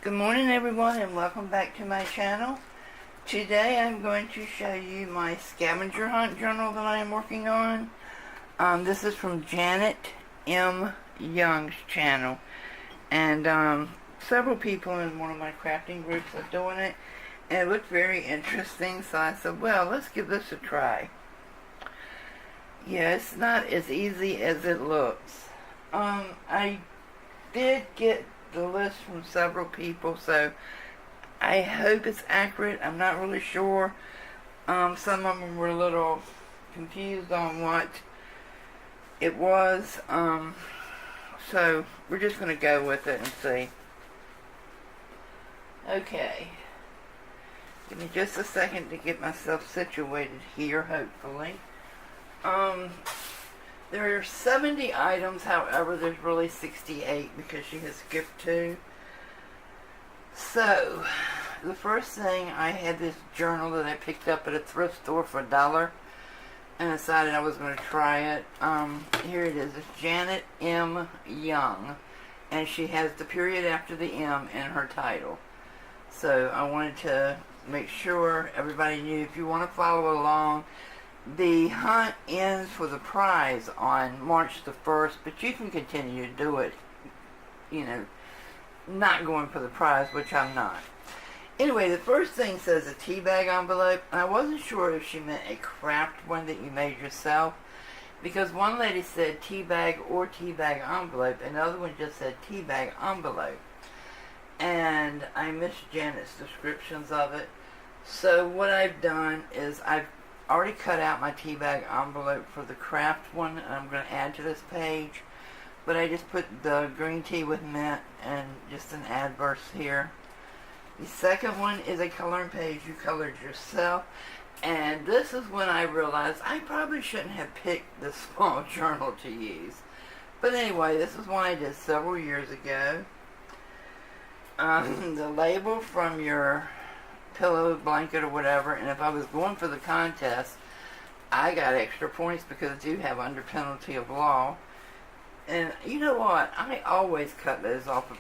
Good morning everyone and welcome back to my channel. Today I'm going to show you my scavenger hunt journal that I am working on. This is from Janet M. Young's channel. And several people in one of my crafting groups are doing it. And it looked very interesting, so I said, well, let's give this a try. Yeah, it's not as easy as it looks. I did get the list from several people, so I hope it's accurate. I'm not really sure. Some of them were a little confused on what it was. So we're just going to go with it and see. Okay. Give me just a second to get myself situated here, hopefully. There are 70 items, however, there's really 68 because she has skipped 2. So, the first thing, I had this journal that I picked up at a thrift store for $1 and decided I was going to try it. Here it is. It's Janet M. Young, and she has the period after the M in her title. So, I wanted to make sure everybody knew. If you want to follow along, the hunt ends for the prize on March the 1st, but you can continue to do it, you know, not going for the prize, which I'm not. Anyway, the first thing says a tea bag envelope, and I wasn't sure if she meant a craft one that you made yourself, because one lady said tea bag or tea bag envelope, and the other one just said tea bag envelope. And I missed Janet's descriptions of it. So what I've done is I've already cut out my tea bag envelope for the craft one, and I'm going to add to this page. But I just put the green tea with mint and just an adverse here. The second one is a coloring page you colored yourself. And this is when I realized I probably shouldn't have picked this small journal to use. But anyway, this is one I did several years ago. The label from your pillow, blanket, or whatever, and if I was going for the contest, I got extra points because I do have under penalty of law. And you know what? I always cut those off,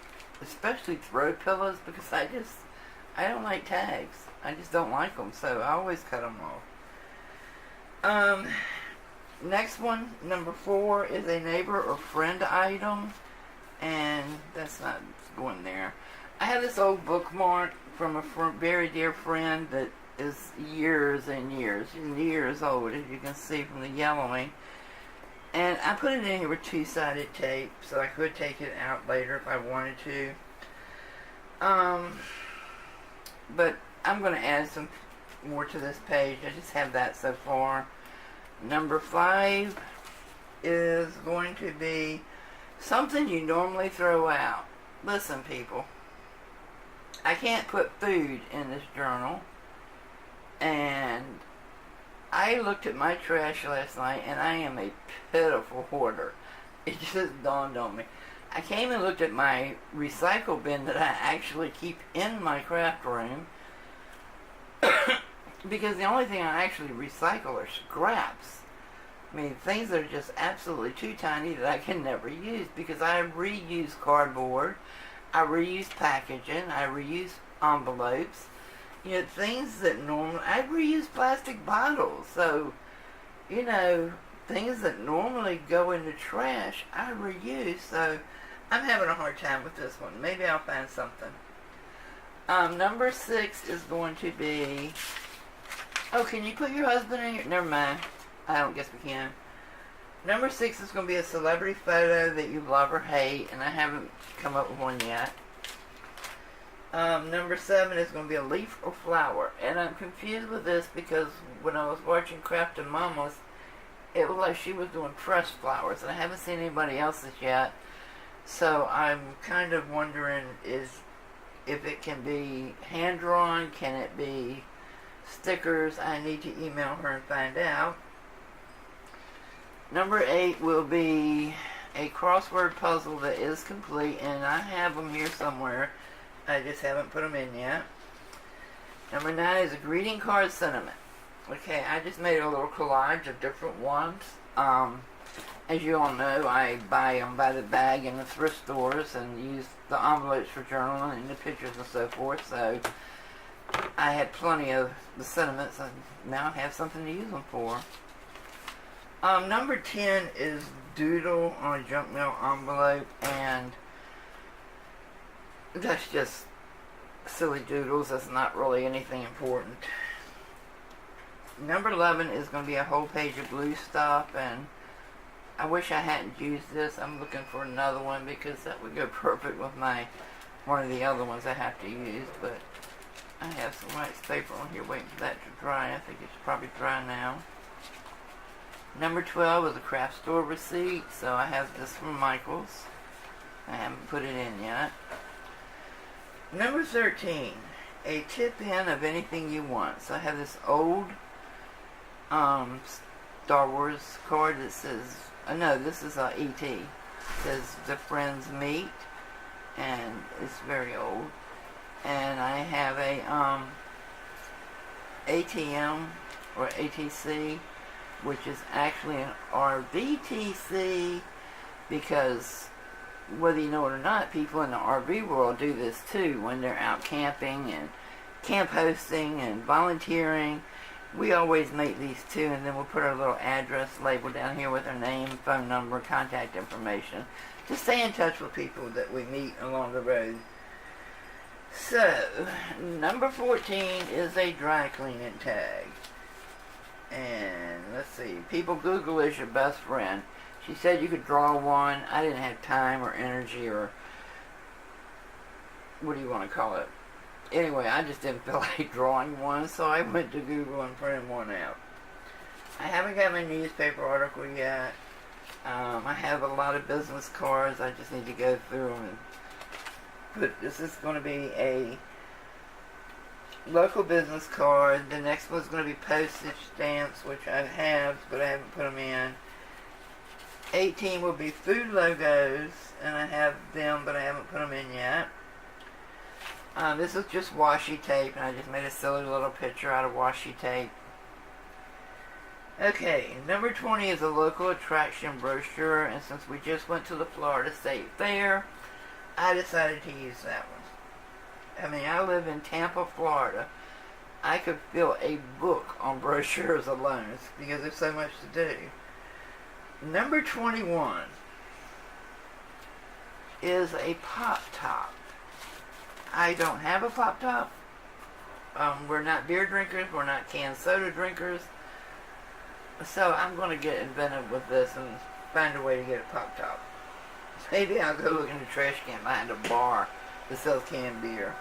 especially throw pillows, because I don't like tags. I just don't like them, so I always cut them off. Next one, number 4, is a neighbor or friend item, and that's not going there. I have this old bookmark from a very dear friend that is years and years old, as you can see from the yellowing. And I put it in here with 2-sided tape, so I could take it out later if I wanted to. But I'm going to add some more to this page. I just have that so far. Number 5 is going to be something you normally throw out. Listen, people. I can't put food in this journal, and I looked at my trash last night, and I am a pitiful hoarder. It just dawned on me. I came and looked at my recycle bin that I actually keep in my craft room, because the only thing I actually recycle are scraps. I mean, things that are just absolutely too tiny that I can never use, because I reuse cardboard, I reuse packaging, I reuse envelopes, you know, things that normally, I reuse plastic bottles, so, you know, things that normally go in the trash, I reuse, so I'm having a hard time with this one. Maybe I'll find something. Number 6 is going to be, oh, can you put your husband in your, never mind, I don't guess we can. Number 6 is going to be a celebrity photo that you love or hate, and I haven't come up with one yet. Number 7 is going to be a leaf or flower, and I'm confused with this because when I was watching Craftin' Mamas, it looked like she was doing pressed flowers, and I haven't seen anybody else's yet, so I'm kind of wondering if it can be hand-drawn, can it be stickers? I need to email her and find out. Number 8 will be a crossword puzzle that is complete, and I have them here somewhere. I just haven't put them in yet. Number 9 is a greeting card sentiment. Okay, I just made a little collage of different ones. As you all know, I buy them by the bag in the thrift stores and use the envelopes for journaling and the pictures and so forth. So I had plenty of the sentiments and now I have something to use them for. Number 10 is Doodle on a junk mail envelope, and that's just silly doodles. That's not really anything important. Number 11 is going to be a whole page of blue stuff, and I wish I hadn't used this. I'm looking for another one because that would go perfect with one of the other ones I have to use, but I have some wax paper on here waiting for that to dry. I think it's probably dry now. Number 12 is a craft store receipt, so I have this from Michael's. I haven't put it in yet. Number 13, a tip-in of anything you want. So I have this old Star Wars card that says, no, this is E.T. It says The Friends Meet, and it's very old. And I have a ATM or ATC, which is actually an RVTC, because whether you know it or not, people in the RV world do this too when they're out camping and camp hosting and volunteering. We always make these two, and then we'll put our little address label down here with our name, phone number, contact information to stay in touch with people that we meet along the road. So, number 14 is a dry cleaning tag. And let's see, people Google is your best friend. She said you could draw one. I didn't have time or energy or what do you want to call it? Anyway, I just didn't feel like drawing one, so I went to Google and printed one out. I haven't got my newspaper article yet. I have a lot of business cards. I just need to go through them and put, this is going to be a local business card. The next one's going to be postage stamps, which I have, but I haven't put them in. 18 will be food logos, and I have them, but I haven't put them in yet. This is just washi tape, and I just made a silly little picture out of washi tape. Okay, number 20 is a local attraction brochure, and since we just went to the Florida State Fair, I decided to use that one. I mean, I live in Tampa, Florida. I could fill a book on brochures alone because there's so much to do. Number 21 is a pop top. I don't have a pop top. We're not beer drinkers. We're not canned soda drinkers. So I'm going to get inventive with this and find a way to get a pop top. Maybe I'll go look in the trash can behind a bar that sells canned beer.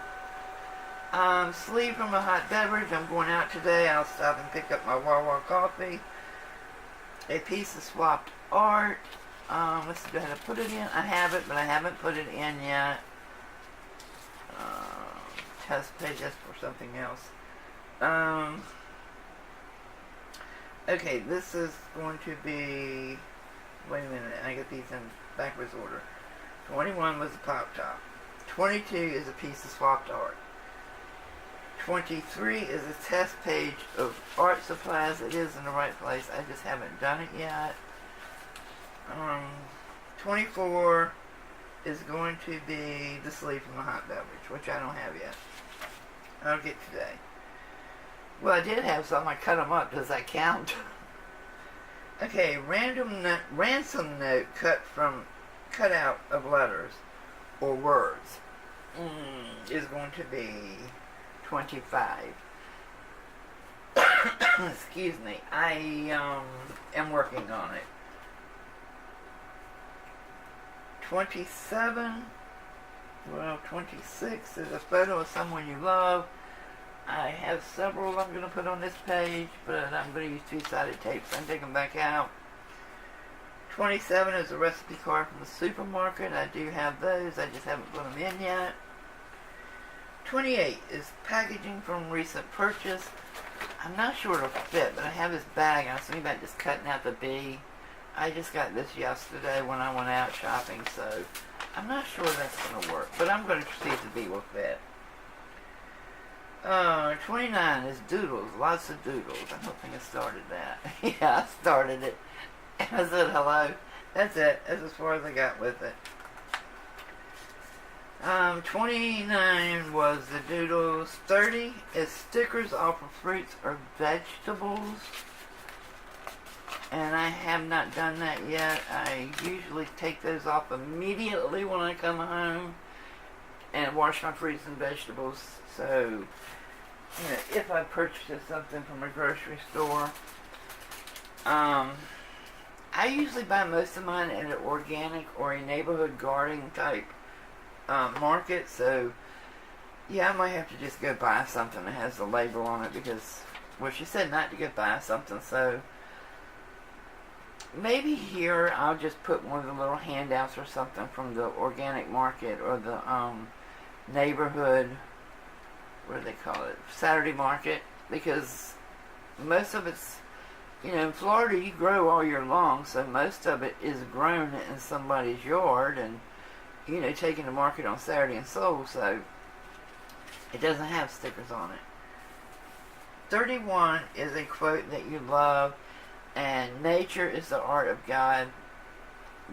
Sleeve from a hot beverage. I'm going out today. I'll stop and pick up my Wawa coffee. A piece of swapped art. Let's go ahead and put it in. I have it, but I haven't put it in yet. Test page, that's for something else. Okay, this is going to be, wait a minute, I get these in backwards order. 21 was a pop top. 22 is a piece of swapped art. 23 is a test page of art supplies. It is in the right place. I just haven't done it yet. 24 is going to be the sleeve from a hot beverage, which I don't have yet. I'll get today. Well, I did have some. I cut them up. Does that count? Okay, ransom note cut out of letters or words is going to be 25. Excuse me. I am working on it. 27. Well, 26 is a photo of someone you love. I have several I'm going to put on this page, but I'm going to use two-sided tape, so I'm taking them back out. 27 is a recipe card from the supermarket. I do have those. I just haven't put them in yet. 28 is packaging from recent purchase. I'm not sure it'll fit, but I have this bag. I was thinking about just cutting out the B. I just got this yesterday when I went out shopping, so I'm not sure that's going to work, but I'm going to see if the B will fit. 29 is doodles, lots of doodles. I don't think I started that. Yeah, I started it. And I said hello. That's it. That's as far as I got with it. 29 was the doodles. 30 is stickers off of fruits or vegetables. And I have not done that yet. I usually take those off immediately when I come home and wash my fruits and vegetables. So, you know, if I purchase something from a grocery store, I usually buy most of mine at an organic or a neighborhood gardening type market. So, yeah, I might have to just go buy something that has the label on it because, well, she said not to go buy something. So, maybe here I'll just put one of the little handouts or something from the organic market or the neighborhood, what do they call it, Saturday market, because most of it's, you know, in Florida you grow all year long, so most of it is grown in somebody's yard and, you know, taken to market on Saturday and sold, so it doesn't have stickers on it. 31 is a quote that you love, and nature is the art of God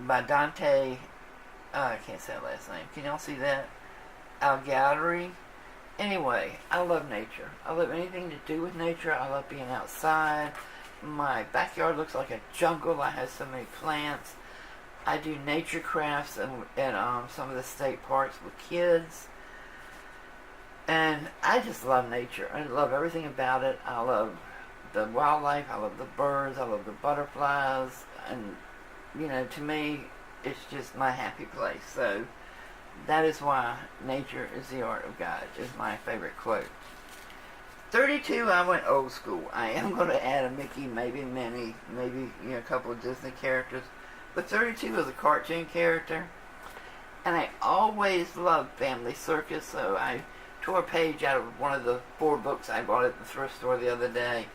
by Dante, I can't say that last name, can y'all see that? Algallery. Anyway, I love nature. I love anything to do with nature. I love being outside. My backyard looks like a jungle. I have so many plants. I do nature crafts at some of the state parks with kids. And I just love nature. I love everything about it. I love the wildlife. I love the birds. I love the butterflies. And, you know, to me, it's just my happy place. So, that is why nature is the art of God is my favorite quote. 32, I went old school. I am going to add a Mickey, maybe Minnie, maybe, you know, a couple of Disney characters. But 32 is a cartoon character. And I always loved Family Circus, so I tore a page out of one of the 4 books I bought at the thrift store the other day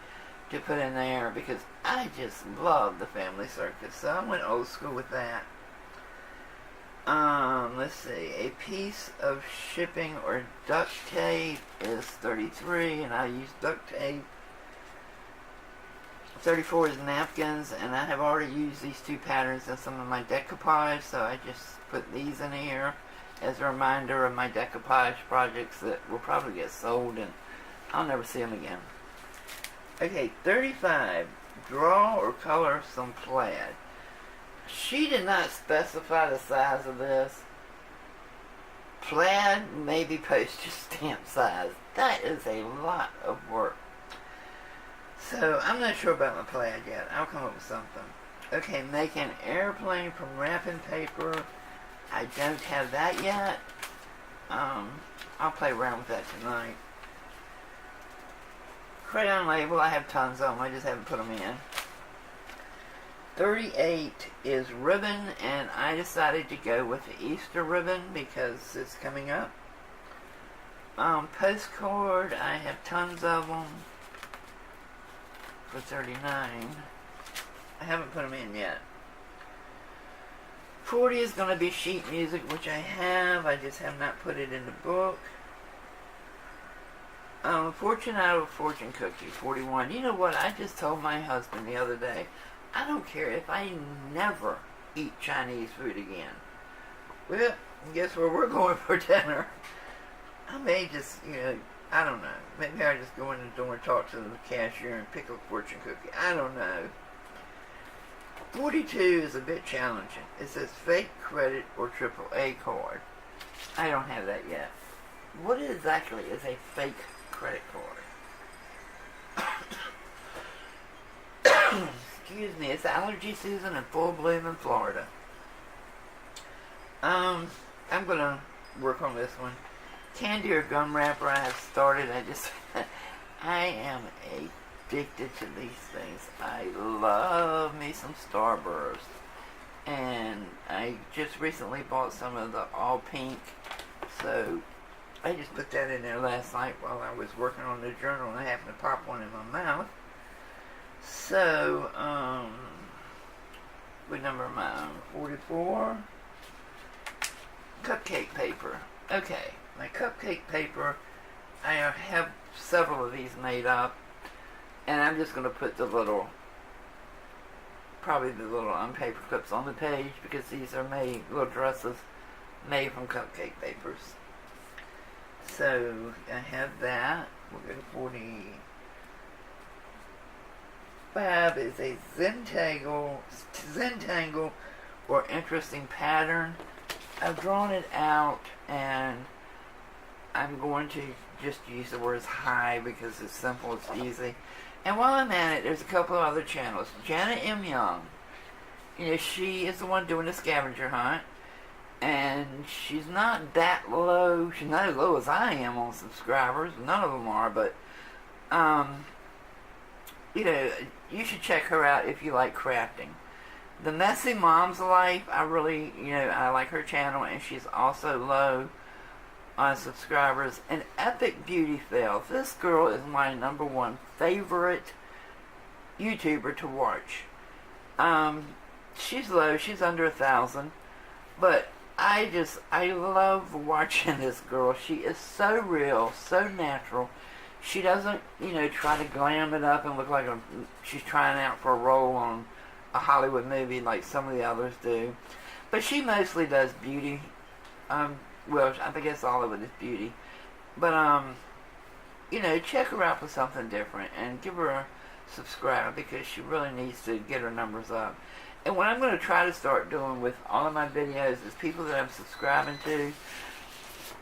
to put in there because I just love the Family Circus. So I went old school with that. Let's see, a piece of shipping or duct tape is 33, and I use duct tape. 34 is napkins, and I have already used these 2 patterns in some of my decoupage, so I just put these in here as a reminder of my decoupage projects that will probably get sold, and I'll never see them again. Okay, 35, draw or color some plaid. She did not specify the size of this. Plaid, maybe postage stamp size. That is a lot of work. So, I'm not sure about my plaid yet. I'll come up with something. Okay, make an airplane from wrapping paper. I don't have that yet. I'll play around with that tonight. Crayon label, I have tons of them. I just haven't put them in. 38 is ribbon, and I decided to go with the Easter ribbon because it's coming up. Postcard, I have tons of them for 39. I haven't put them in yet. 40 is going to be sheet music, which I have. I just have not put it in the book. Fortune out of a fortune cookie, 41. You know what? I just told my husband the other day, I don't care if I never eat Chinese food again. Well, guess where we're going for dinner? I may just, you know, I don't know. Maybe I'll just go in the door and talk to the cashier and pick a fortune cookie. I don't know. 42 is a bit challenging. It says fake credit or AAA card. I don't have that yet. What exactly is a fake credit card? Excuse me, it's allergy season in full bloom in Florida. I'm gonna work on this one. Candy or gum wrapper, I have started. I am addicted to these things. I love me some Starburst. And I just recently bought some of the all pink. So I just put that in there last night while I was working on the journal and I happened to pop one in my mouth. So, what number am I on? 44? Cupcake paper. Okay, my cupcake paper, I have several of these made up, and I'm just going to put the little probably the little paper clips on the page, because these are made, little dresses made from cupcake papers. So I have that. We'll go to 45 is a Zentangle or interesting pattern. I've drawn it out, and I'm going to just use the words high because it's simple, it's easy. And while I'm at it, there's a couple of other channels. Janet M. Young, she is the one doing the scavenger hunt, and she's not that low. She's not as low as I am on subscribers. None of them are, but you should check her out if you like crafting. The Messy Mom's Life, I really, I like her channel, and she's also low on subscribers. And Epic Beauty Fail. This girl is my #1 favorite YouTuber to watch. She's low. She's under 1,000. But I love watching this girl. She is so real, so natural. She doesn't, try to glam it up and look like she's trying out for a role on a Hollywood movie like some of the others do. But she mostly does beauty. Well, I think that's all of it is beauty. But, check her out for something different and give her a subscribe, because she really needs to get her numbers up. And what I'm going to try to start doing with all of my videos is people that I'm subscribing to.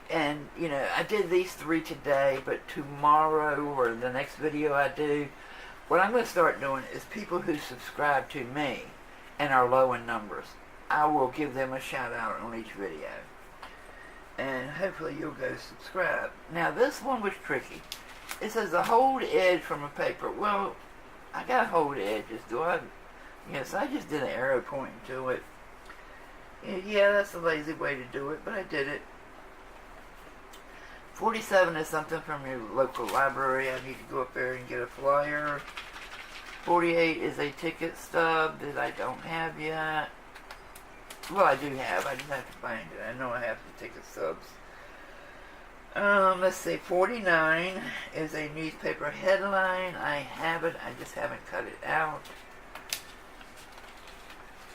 And, I did these 3 today, but tomorrow or the next video I do, what I'm going to start doing is people who subscribe to me and are low in numbers. I will give them a shout out on each video. And hopefully you'll go subscribe. Now this one was tricky. It says a hold edge from a paper. Well, I got hold edges. Do I? Yes, I just did an arrow pointing to it. Yeah, that's a lazy way to do it, but I did it. 47 is something from your local library. I need to go up there and get a flyer. 48 is a ticket stub that I don't have yet. Well, I do have. I just have to find it. I know I have the ticket stubs. Let's see. 49 is a newspaper headline. I have it. I just haven't cut it out.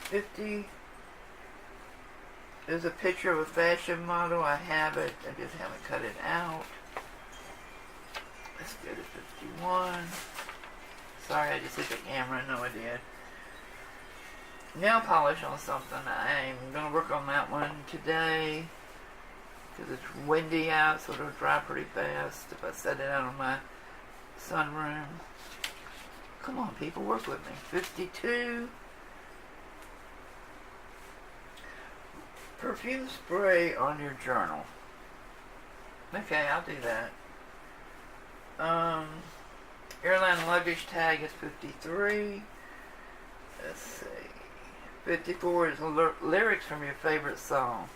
50 is a picture of a fashion model. I have it. I just haven't cut it out. Let's go to 51. Sorry, I just hit the camera. No, I did. Nail polish on something. I'm going to work on that one today, because it's windy out, so it'll dry pretty fast if I set it out on my sunroom. Come on, people, work with me. 52. Perfume spray on your journal. Okay, I'll do that. Airline luggage tag is 53. Let's see. 54 is lyrics from your favorite song.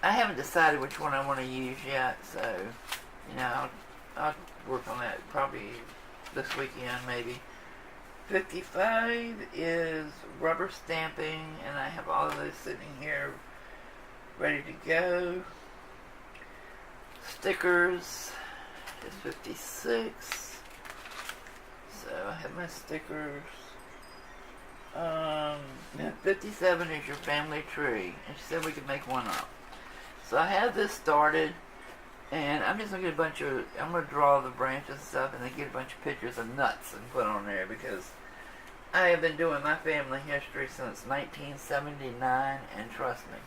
I haven't decided which one I want to use yet, so, I'll work on that probably this weekend, maybe. 55 is rubber stamping, and I have all of those sitting here ready to go. Stickers is 56. So I have my stickers. 57 is your family tree, and she said we could make one up. So I have this started, and I'm just going to get I'm going to draw the branches and stuff, and then get a bunch of pictures of nuts and put on there, because I have been doing my family history since 1979, and trust me,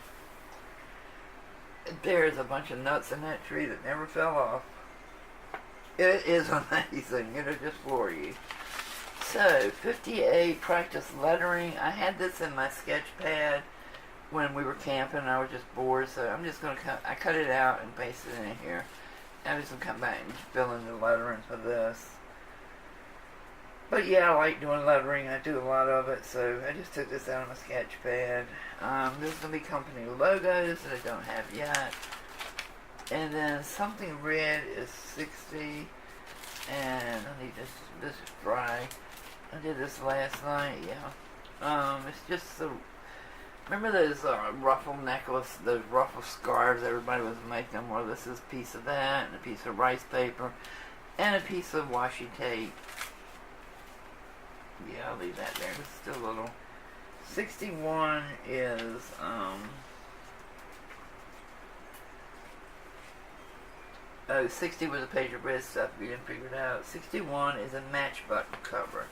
there's a bunch of nuts in that tree that never fell off. It is amazing. It'll just floor you. So, 58, practice lettering. I had this in my sketch pad when we were camping. I was just bored, so I'm just going to I cut it out and paste it in here. I'm just going to come back and fill in the lettering for this. But yeah, I like doing lettering. I do a lot of it, so I just took this out on a sketch pad. There's going to be company logos that I don't have yet. And then something red is 60. And I need this is dry. I did this last night, yeah. It's just the... Remember those ruffle necklace, those ruffle scarves everybody was making? Well, this is a piece of that, and a piece of rice paper, and a piece of washi tape Yeah, I'll leave that there. It's still a little. 61 is, oh, 60 was a page of red stuff we didn't figure it out. 61 is a matchbook cover.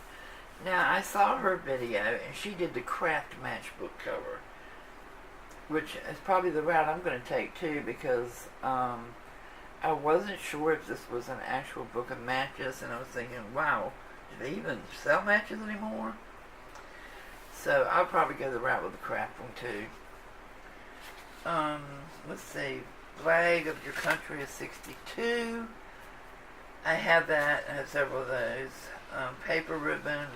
Now, I saw her video, and she did the craft matchbook cover, which is probably the route I'm going to take, too, because I wasn't sure if this was an actual book of matches, and I was thinking, wow, do they even sell matches anymore? So I'll probably go the route with the craft one, too. Let's see. Flag of your country is 62. I have that. I have several of those. Paper ribbon,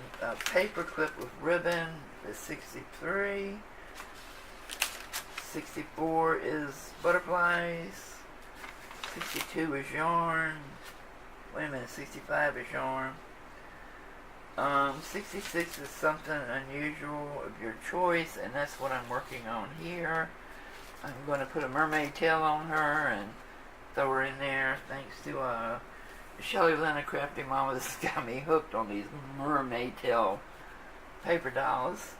paper clip with ribbon is 63. 64 is butterflies. 62 is yarn. Wait a minute, 65 is yarn. 66 is something unusual of your choice, and that's what I'm working on here. I'm going to put a mermaid tail on her and throw her in there, thanks to Shelly Lena Crafty Mama. This has got me hooked on these mermaid tail paper dolls.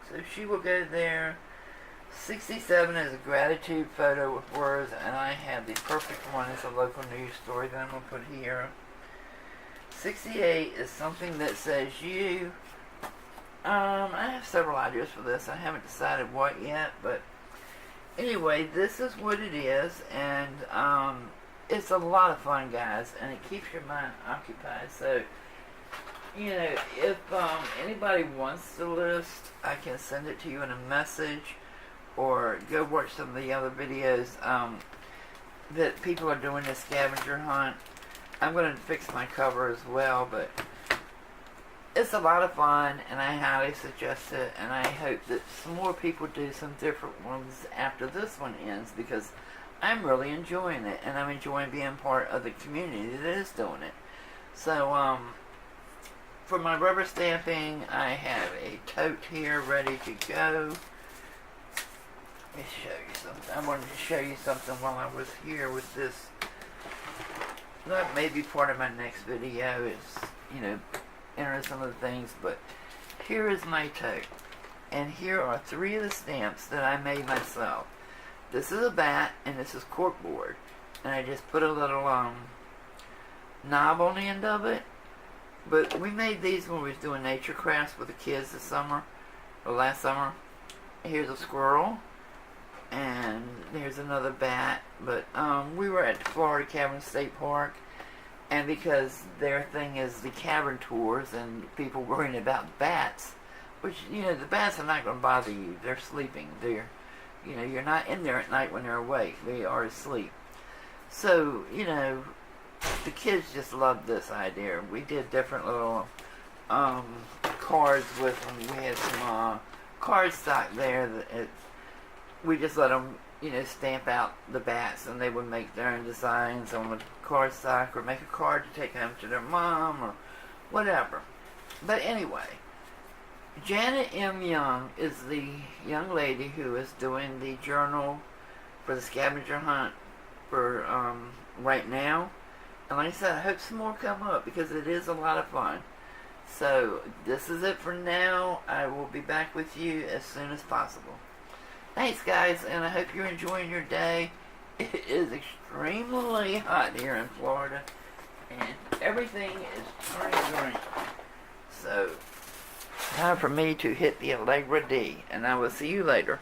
So she will go there. 67 is a gratitude photo with words, and I have the perfect one. It's a local news story that I'm going to put here. 68 is something that says you. I have several ideas for this. I haven't decided what yet, but anyway, this is what it is, and it's a lot of fun, guys, and it keeps your mind occupied. So, you know, if anybody wants the list, I can send it to you in a message, or go watch some of the other videos that people are doing the scavenger hunt. I'm going to fix my cover as well, but it's a lot of fun, and I highly suggest it, and I hope that some more people do some different ones after this one ends, because I'm really enjoying it, and I'm enjoying being part of the community that is doing it. So, for my rubber stamping, I have a tote here ready to go. Let me show you something. I wanted to show you something while I was here with this. That may be part of my next video, is, you know, enter some of the things, but here is my tote, and here are 3 of the stamps that I made myself. This is a bat, and this is corkboard, and I just put a little knob on the end of it. But we made these when we was doing nature crafts with the kids this summer, or last summer. Here's a squirrel, and there's another bat. But we were at the Florida Cavern State Park, and because their thing is the cavern tours and people worrying about bats, which, you know, the bats are not going to bother you. They're sleeping. They're, you know, you're not in there at night when they're awake. They are asleep. So, you know, the kids just loved this idea. We did different little cards with them. We had some cardstock there that we just let them, you know, stamp out the bats, and they would make their own designs on the cardstock, or make a card to take home to their mom, or whatever. But anyway, Janet M. Young is the young lady who is doing the journal for the scavenger hunt for right now. And like I said, I hope some more come up, because it is a lot of fun. So this is it for now. I will be back with you as soon as possible. Thanks, guys, and I hope you're enjoying your day. It is extremely hot here in Florida, and everything is turning green. So, time for me to hit the Allegra D, and I will see you later.